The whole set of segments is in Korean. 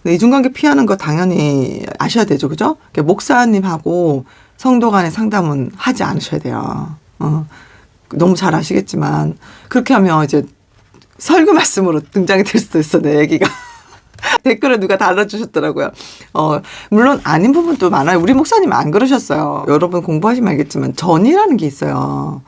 근데 이중관계 피하는 거 당연히 아셔야 되죠. 그죠? 목사님하고 성도 간의 상담은 하지 않으셔야 돼요. 너무 잘 아시겠지만 그렇게 하면 이제 설교 말씀으로 등장이 될 수도 있어, 내 얘기가. 댓글을 누가 달아주셨더라고요. 물론 아닌 부분도 많아요. 우리 목사님 안 그러셨어요. 여러분 공부하시면 알겠지만 전이라는 게 있어요.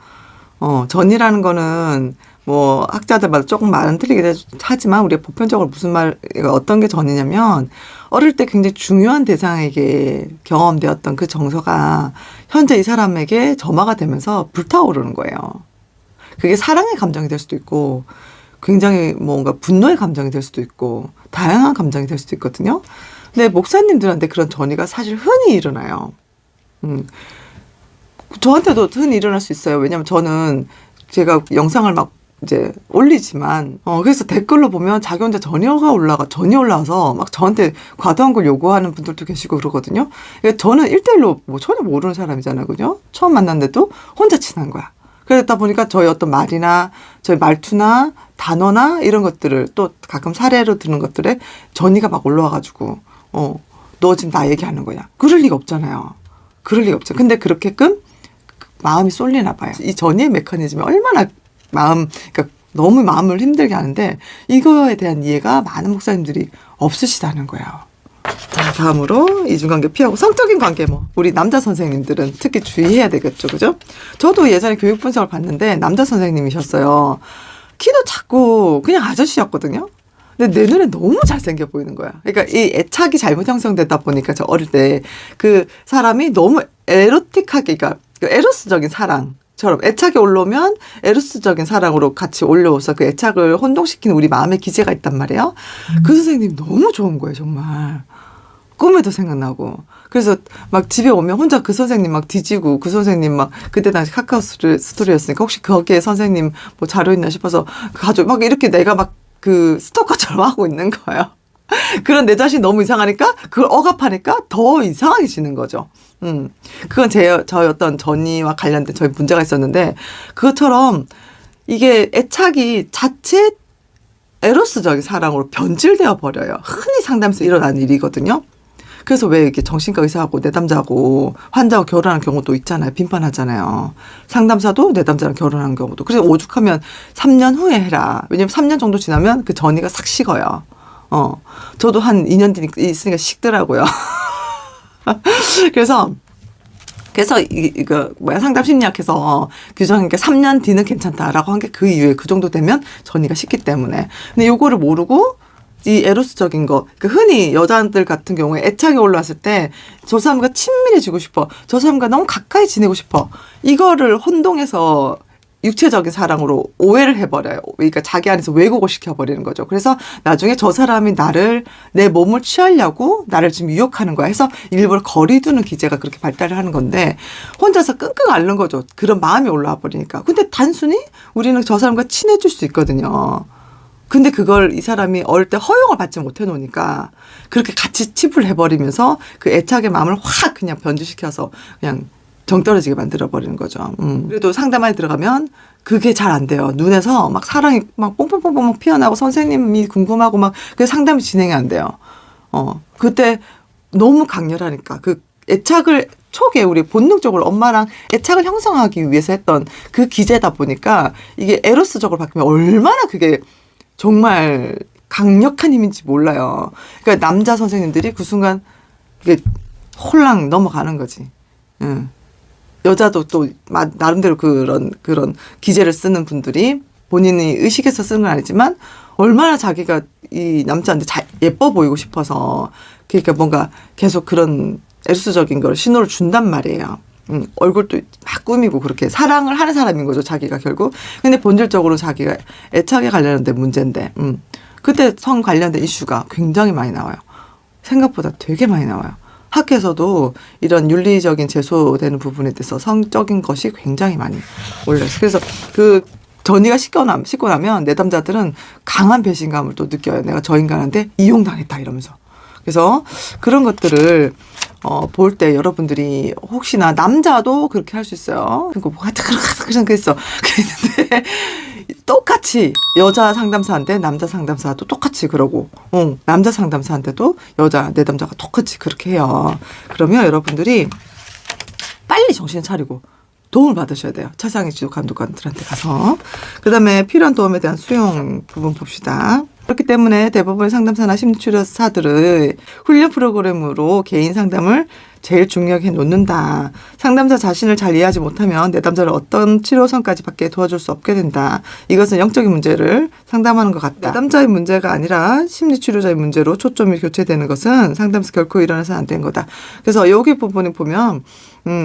전이라는 거는 뭐 학자들마다 조금 말은 틀리긴 하지만 우리가 보편적으로 무슨 말, 어떤 게 전이냐면 어릴 때 굉장히 중요한 대상에게 경험되었던 그 정서가 현재 이 사람에게 점화가 되면서 불타오르는 거예요. 그게 사랑의 감정이 될 수도 있고 굉장히 뭔가 분노의 감정이 될 수도 있고 다양한 감정이 될 수도 있거든요. 근데 목사님들한테 그런 전이가 사실 흔히 일어나요. 저한테도 흔히 일어날 수 있어요. 왜냐면 저는 제가 영상을 막 이제 올리지만 그래서 댓글로 보면 자기 혼자 전이 올라와서 막 저한테 과도한 걸 요구하는 분들도 계시고 그러거든요. 그러니까 저는 1대1로 뭐 전혀 모르는 사람이잖아요. 그죠? 처음 만났는데도 혼자 친한 거야. 그러다 보니까 저희 어떤 말이나 저희 말투나 단어나 이런 것들을 또 가끔 사례로 드는 것들에 전이가 막 올라와가지고 너 지금 나 얘기하는 거야. 그럴 리가 없잖아요. 그럴 리가 없죠. 근데 그렇게끔 마음이 쏠리나 봐요. 이 전이의 메커니즘이 얼마나 그러니까 너무 마음을 힘들게 하는데 이거에 대한 이해가 많은 목사님들이 없으시다는 거예요. 자, 다음으로 이중관계 피하고 성적인 관계 우리 남자 선생님들은 특히 주의해야 되겠죠. 그죠? 저도 예전에 교육 분석을 봤는데 남자 선생님이셨어요. 키도 작고 그냥 아저씨였거든요. 근데 내 눈에 너무 잘생겨 보이는 거야. 그러니까 이 애착이 잘못 형성되다 보니까 저 어릴 때 그 사람이 너무 에로틱하게, 그러니까 에로스적인 사랑처럼 애착이 올라오면 에로스적인 사랑으로 같이 올려오서 그 애착을 혼동시키는 우리 마음의 기제가 있단 말이에요. 그 선생님 너무 좋은 거예요, 정말. 꿈에도 생각나고. 그래서 막 집에 오면 혼자 그 선생님 막 뒤지고 그 선생님 막 그때 당시 카카오 스토리였으니까 혹시 거기에 선생님 뭐 자료 있나 싶어서 가지고 막 이렇게 내가 막 그 스토커처럼 하고 있는 거예요. 그런 내 자신이 너무 이상하니까 그걸 억압하니까 더 이상해지는 거죠. 그건 저희 어떤 전이와 관련된 저희 문제가 있었는데 그것처럼 이게 애착이 자체 에로스적인 사랑으로 변질되어 버려요. 흔히 상담에서 일어나는 일이거든요. 그래서 왜 이렇게 정신과 의사하고 내담자하고 환자하고 결혼하는 경우도 있잖아요. 빈번하잖아요. 상담사도 내담자랑 결혼하는 경우도. 그래서 오죽하면 3년 후에 해라. 왜냐면 3년 정도 지나면 그 전이가 싹 식어요. 저도 한 2년 뒤니까 있으니까 식더라고요. 그래서 이거 상담 심리학에서 규정하니까 3년 뒤는 괜찮다라고 한 게 그 이후에 그 정도 되면 전이가 식기 때문에. 근데 요거를 모르고 이 에로스적인 거, 그러니까 흔히 여자들 같은 경우에 애착이 올라왔을 때 저 사람과 친밀해지고 싶어, 저 사람과 너무 가까이 지내고 싶어, 이거를 혼동해서 육체적인 사랑으로 오해를 해버려요. 그러니까 자기 안에서 왜곡을 시켜버리는 거죠. 그래서 나중에 저 사람이 내 몸을 취하려고 나를 지금 유혹하는 거야 해서 일부러 거리 두는 기제가 그렇게 발달을 하는 건데 혼자서 끙끙 앓는 거죠. 그런 마음이 올라와 버리니까. 근데 단순히 우리는 저 사람과 친해질 수 있거든요. 근데 그걸 이 사람이 어릴 때 허용을 받지 못해 놓으니까 그렇게 같이 치부를 해버리면서 그 애착의 마음을 확 그냥 변질시켜서 그냥 정 떨어지게 만들어버리는 거죠. 그래도 상담에 들어가면 그게 잘 안 돼요. 눈에서 막 사랑이 막 뽕뽕뽕뽕 피어나고 선생님이 궁금하고 막 그 상담이 진행이 안 돼요. 그때 너무 강렬하니까 그 애착을 초기에 우리 본능적으로 엄마랑 애착을 형성하기 위해서 했던 그 기제다 보니까 이게 에로스적으로 바뀌면 얼마나 그게 정말 강력한 힘인지 몰라요. 그러니까 남자 선생님들이 그 순간 이게 홀랑 넘어가는 거지. 여자도 또 나름대로 그런 기제를 쓰는 분들이 본인이 의식해서 쓰는 건 아니지만 얼마나 자기가 이 남자한테 예뻐 보이고 싶어서 그러니까 뭔가 계속 그런 에로스적인 걸 신호를 준단 말이에요. 얼굴도 막 꾸미고 그렇게 사랑을 하는 사람인 거죠, 자기가 결국. 근데 본질적으로 자기가 애착에 관련된 문제인데, 그때 성 관련된 이슈가 굉장히 많이 나와요. 생각보다 되게 많이 나와요. 학교에서도 이런 윤리적인 제소되는 부분에 대해서 성적인 것이 굉장히 많이 올라요. 그래서 그 전이가 씻고 나면 내담자들은 강한 배신감을 또 느껴요. 내가 저 인간한테 이용당했다 이러면서. 그래서 그런 것들을 볼 때 여러분들이 혹시나 남자도 그렇게 할 수 있어요. 그러니까 그랬어. 그랬는데 똑같이 여자 상담사한테 남자 상담사도 똑같이 그러고, 남자 상담사한테도 여자 내담자가 똑같이 그렇게 해요. 그러면 여러분들이 빨리 정신 차리고 도움을 받으셔야 돼요. 차상위 지도 감독관들한테 가서. 그다음에 필요한 도움에 대한 수용 부분 봅시다. 그렇기 때문에 대부분의 상담사나 심리치료사들의 훈련 프로그램으로 개인 상담을 제일 중요하게 놓는다. 상담자 자신을 잘 이해하지 못하면 내담자를 어떤 치료선까지 받게 도와줄 수 없게 된다. 이것은 영적인 문제를 상담하는 것 같다. 내담자의 문제가 아니라 심리치료자의 문제로 초점이 교체되는 것은 상담에서 결코 일어나서 안 된 거다. 그래서 여기 부분에 보면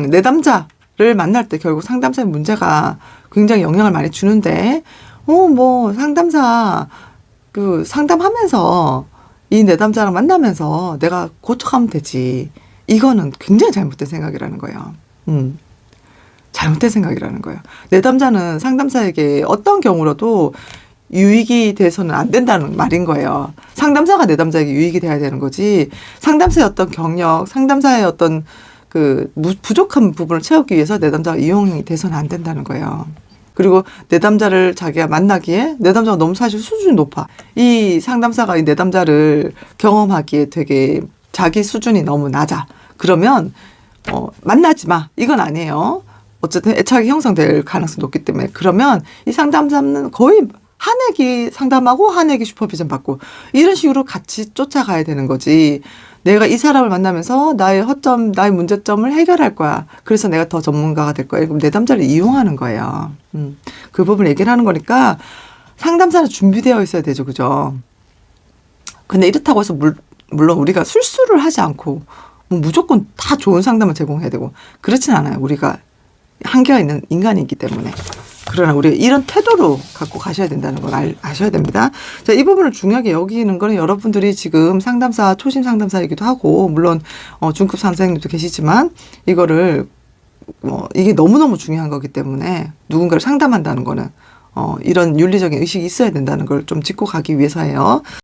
내담자를 만날 때 결국 상담사의 문제가 굉장히 영향을 많이 주는데 뭐 상담사 상담하면서 이 내담자랑 만나면서 내가 고쳐가면 되지. 이거는 굉장히 잘못된 생각이라는 거예요. 잘못된 생각이라는 거예요. 내담자는 상담사에게 어떤 경우라도 유익이 돼서는 안 된다는 말인 거예요. 상담사가 내담자에게 유익이 돼야 되는 거지. 상담사의 어떤 경력, 상담사의 어떤 부족한 부분을 채우기 위해서 내담자가 이용이 돼서는 안 된다는 거예요. 그리고 내담자를 자기가 만나기에 내담자가 너무 사실 수준이 높아. 이 상담사가 이 내담자를 경험하기에 되게 자기 수준이 너무 낮아. 그러면 만나지 마. 이건 아니에요. 어쨌든 애착이 형성될 가능성이 높기 때문에. 그러면 이 상담사는 거의 한 학기 상담하고 한 학기 슈퍼비전 받고 이런 식으로 같이 쫓아가야 되는 거지. 내가 이 사람을 만나면서 나의 허점, 나의 문제점을 해결할 거야. 그래서 내가 더 전문가가 될 거야. 그럼 내담자를 이용하는 거예요. 그 부분을 얘기를 하는 거니까 상담사는 준비되어 있어야 되죠. 그죠? 근데 이렇다고 해서 물론 우리가 술수를 하지 않고 뭐 무조건 다 좋은 상담을 제공해야 되고 그렇진 않아요. 우리가 한계가 있는 인간이기 때문에. 그러나 우리가 이런 태도로 갖고 가셔야 된다는 걸 아셔야 됩니다. 자, 이 부분을 중요하게 여기는 거는 여러분들이 지금 상담사, 초심 상담사이기도 하고, 물론, 중급 선생님도 계시지만, 이거를, 이게 너무너무 중요한 거기 때문에 누군가를 상담한다는 거는, 이런 윤리적인 의식이 있어야 된다는 걸 좀 짚고 가기 위해서예요.